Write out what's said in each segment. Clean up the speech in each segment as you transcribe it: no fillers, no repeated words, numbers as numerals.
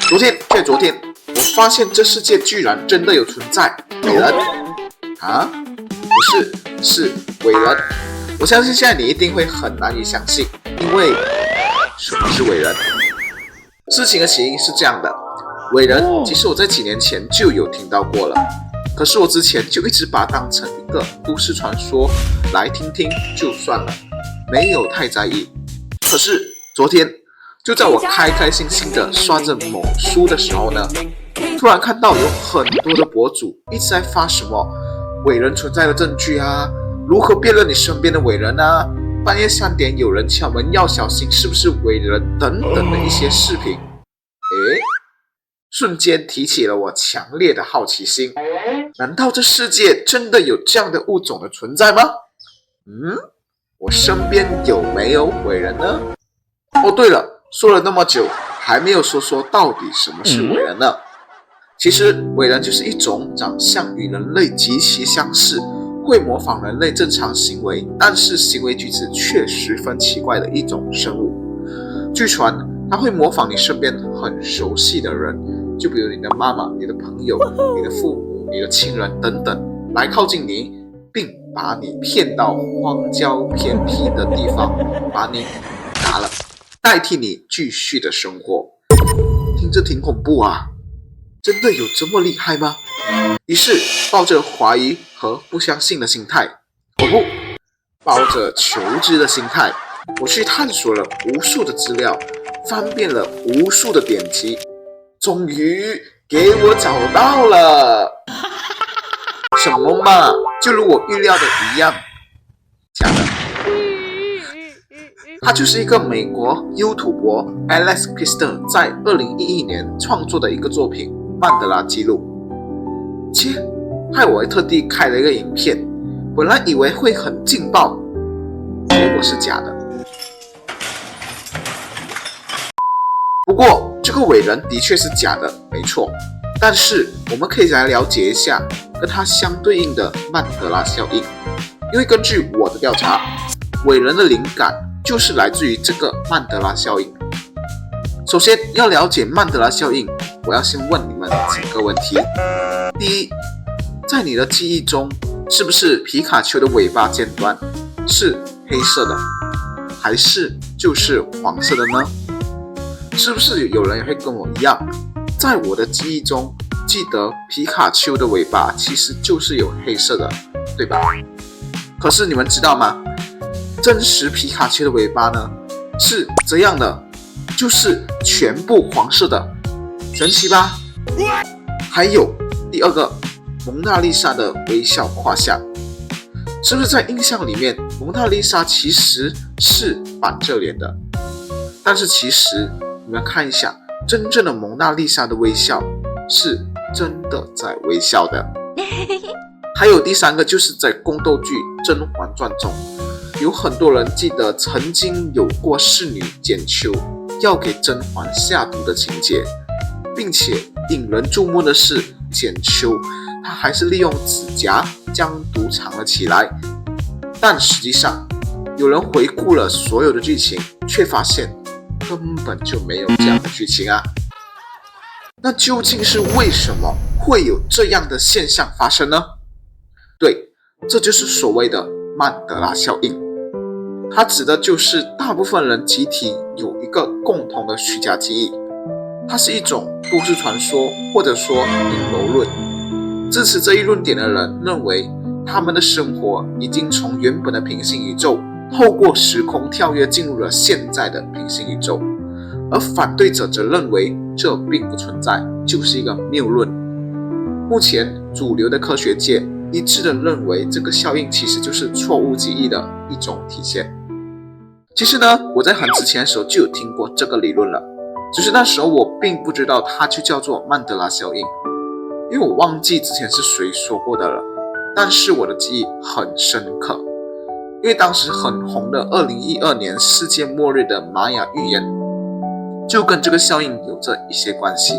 昨天，我发现这世界居然真的有存在伟人啊！不是，是伟人。我相信现在你一定会很难以相信，因为什么是伟人？事情的起因是这样的，伟人其实我在几年前就有听到过了，可是我之前就一直把它当成一个都市传说来听听就算了，没有太在意。可是昨天，就在我开开心心的刷着某书的时候呢，突然看到有很多的博主一直在发什么伟人存在的证据啊，如何辨认你身边的伟人啊，半夜3点有人敲门要小心是不是伟人等等的一些视频。瞬间提起了我强烈的好奇心，难道这世界真的有这样的物种的存在吗？我身边有没有伟人呢？哦对了，说了那么久，还没有说到底什么是伟人呢？其实伟人就是一种长相与人类极其相似，会模仿人类正常行为，但是行为举止却十分奇怪的一种生物。据传它会模仿你身边很熟悉的人，就比如你的妈妈、你的朋友、你的父母、你的亲人等等，来靠近你，并把你骗到荒郊偏僻的地方，把你拿了，代替你继续的生活。听着挺恐怖啊，真的有这么厉害吗？于是抱着怀疑和不相信的心态，抱着求知的心态，我去探索了无数的资料，翻遍了无数的典籍，终于给我找到了。什么嘛，就如我预料的一样，假的。它就是一个美国 YouTuber Alex Christer 在2011年创作的一个作品《曼德拉记录》。害我还特地开了一个影片，本来以为会很劲爆，结果是假的。不过这个伟人的确是假的，没错。但是我们可以来了解一下跟它相对应的曼德拉效应，因为根据我的调查，伟人的灵感就是来自于这个曼德拉效应。首先要了解曼德拉效应，我要先问你们几个问题。第一，在你的记忆中，是不是皮卡丘的尾巴尖端是黑色的，还是就是黄色的呢？是不是有人也会跟我一样，在我的记忆中记得皮卡丘的尾巴其实就是有黑色的，对吧？可是你们知道吗？真实皮卡丘的尾巴呢是这样的，就是全部黄色的，神奇吧？还有第二个，蒙娜丽莎的微笑画像，是不是在印象里面蒙娜丽莎其实是板着脸的？但是其实你们看一下，真正的蒙娜丽莎的微笑是真的在微笑的。还有第三个，就是在宫斗剧《甄嬛传》中，有很多人记得曾经有过侍女简秋要给甄嬛下毒的情节，并且引人注目的是，简秋她还是利用指甲将毒藏了起来。但实际上，有人回顾了所有的剧情，却发现根本就没有这样的剧情啊。那究竟是为什么会有这样的现象发生呢？对，这就是所谓的曼德拉效应。它指的就是大部分人集体有一个共同的虚假记忆，它是一种都市传说或者说阴谋论。支持这一论点的人认为，他们的生活已经从原本的平行宇宙透过时空跳跃进入了现在的平行宇宙，而反对者则认为这并不存在，就是一个谬论。目前主流的科学界一致的认为，这个效应其实就是错误记忆的一种体现。其实呢，我在很之前的时候就有听过这个理论了，只是那时候我并不知道它就叫做曼德拉效应，因为我忘记之前是谁说过的了。但是我的记忆很深刻，因为当时很红的2012年世界末日的玛雅预言，就跟这个效应有着一些关系。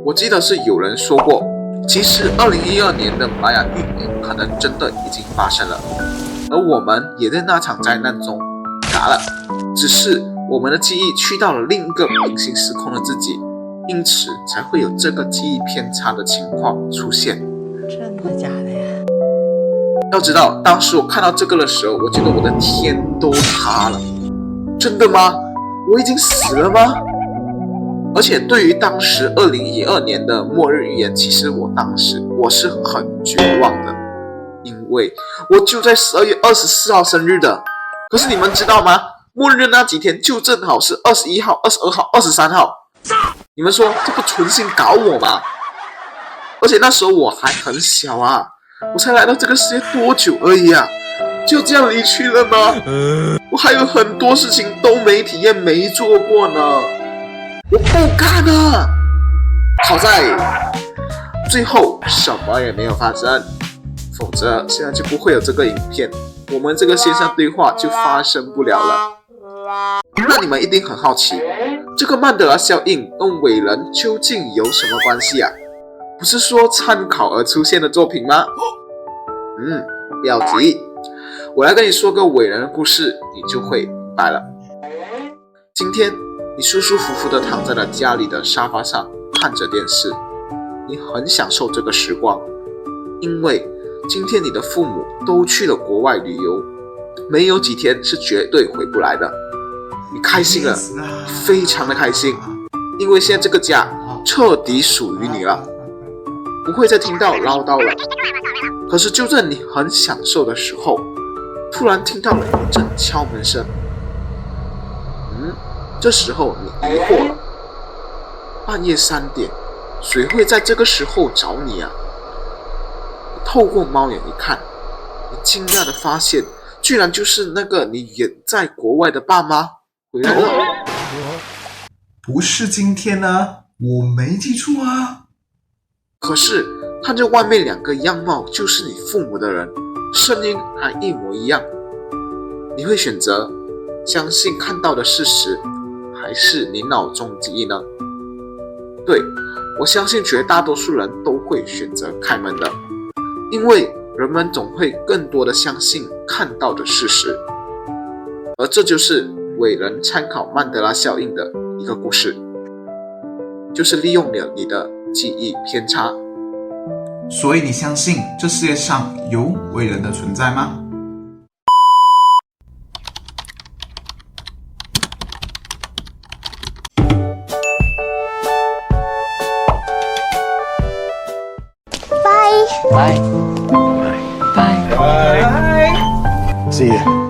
我记得是有人说过，其实2012年的玛雅预言可能真的已经发生了，而我们也在那场灾难中嘎了，只是我们的记忆去到了另一个平行时空的自己，因此才会有这个记忆偏差的情况出现。真的假的呀？要知道，当时我看到这个的时候，我觉得我的天都塌了。真的吗？我已经死了吗？而且对于当时2012年的末日预言，其实当时我是很绝望的，因为我就在12月24号生日的。可是你们知道吗？末日那几天就正好是21号、22号、23号。你们说这不存心搞我吗？而且那时候我还很小啊，我才来到这个世界多久而已啊，就这样离去了吗？我还有很多事情都没体验、没做过呢。我不干了。好在最后什么也没有发生，否则现在就不会有这个影片，我们这个线上对话就发生不了了。那你们一定很好奇，这个曼德拉效应跟伟人究竟有什么关系啊？不是说参考而出现的作品吗？不要急，我来跟你说个伟人的故事，你就会明白了。今天你舒舒服服地躺在了家里的沙发上，看着电视，你很享受这个时光，因为今天你的父母都去了国外旅游，没有几天是绝对回不来的。你开心了，非常的开心，因为现在这个家彻底属于你了，不会再听到唠叨了。可是就在你很享受的时候，突然听到了一阵敲门声。这时候你疑惑了，半夜3点，谁会在这个时候找你啊？透过猫眼一看，你惊讶的发现，居然就是那个你远在国外的爸妈回来了。不是今天啊，我没记错啊。可是看着外面2个样貌就是你父母的人，声音还一模一样，你会选择相信看到的事实，还是你脑中记忆呢？对，我相信绝大多数人都会选择开门的，因为人们总会更多的相信看到的事实。而这就是伟人参考曼德拉效应的一个故事，就是利用了你的记忆偏差。所以你相信这世界上有伟人的存在吗？拜拜拜拜。See ya.